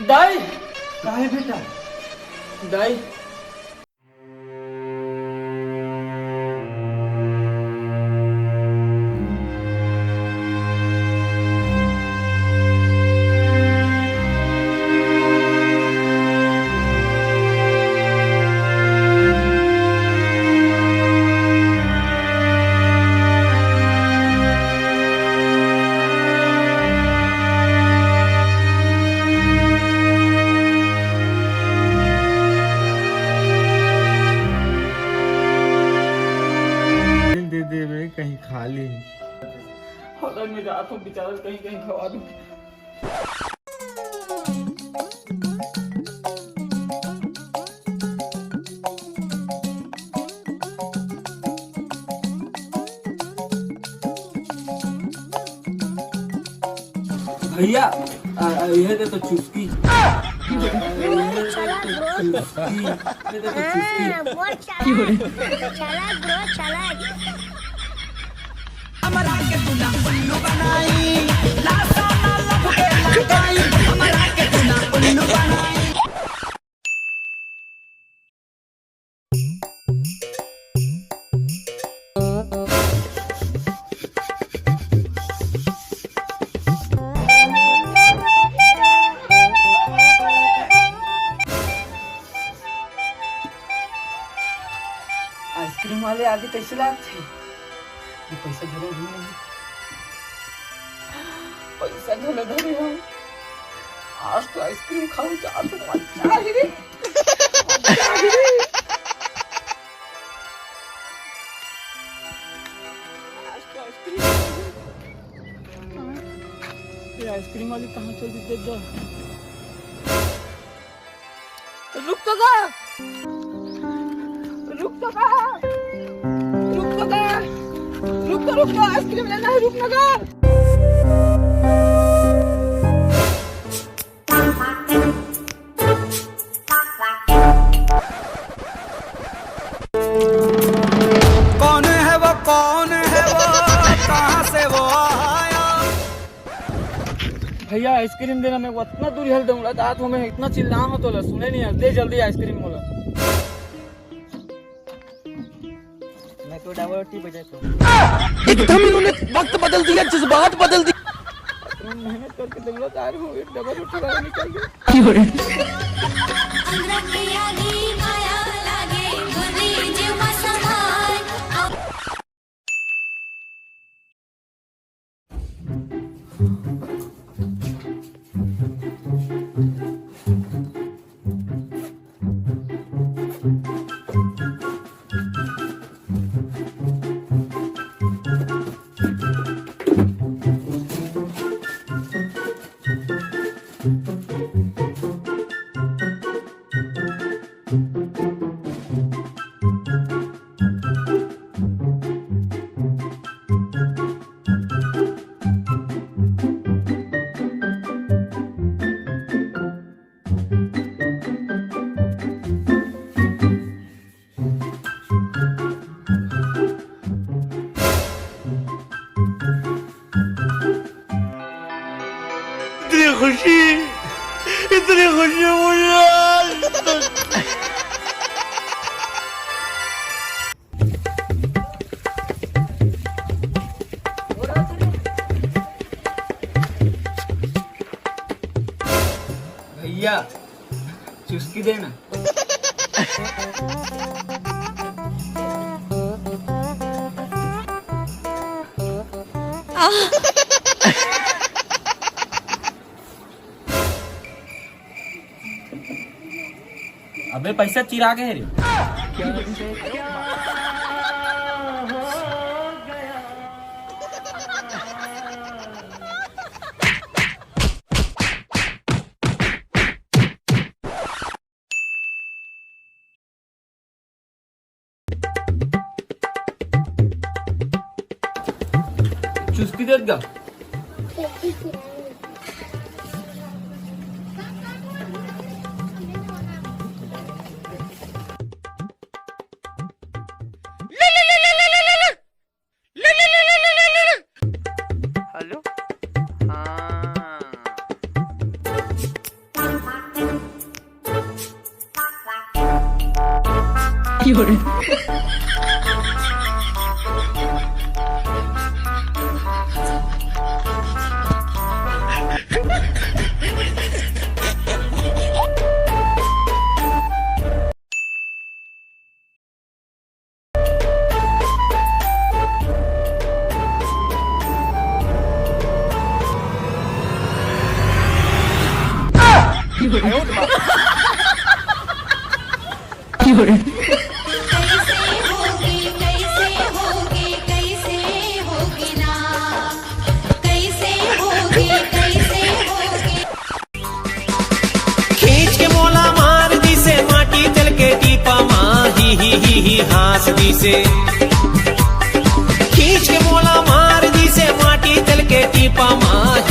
दाई कहाँ है बेटा? दाई दे दे मैं कहीं खा ली। अगर मैं रात को बेचारा कहीं कहीं खवा दूं। भैया यह दे तो चुस्की। आइसक्रीम वाले आगे कैसे लाते? ये पैसा धरे भी नहीं, पैसा धरे हम आज तो आइसक्रीम खाऊं तो आज तो मजा आ रे, मजा आ रे। आज तो आइसक्रीम, ये आइसक्रीम वाली कहाँ चल दी? दे रुक तो जा, रुक तो आइसक्रीम लेना है, रुक ना। कौन है वो, कौन है वो, कहाँ से वो आया? भैया आइसक्रीम देना, मैं उतना दूर हल दूंगा रात में इतना चिल्ला हो तो सुने नहीं, दे जल्दी आइसक्रीम बोला। मैं तो डबल रोटी बजाए तो एकदम इन्होंने वक्त बदल दिया, जज्बात बदल दिया। मेहनत करके दूंगा तो आ रहा हूँ, एक डबल रोटी वाला निकल गया। इतनी खुशी मुझे आज तक। भैया चुस्की देना। अबे पैसा चिरा के है रे। चुस्की देत गा। हेलो हाँ कैसे होगी ना, कैसे होगी खींच के मोला मार दी से माटी तल के टीपा माँ ही हास दी से खींच के मोला मार दी से माटी तल के टीपा माँ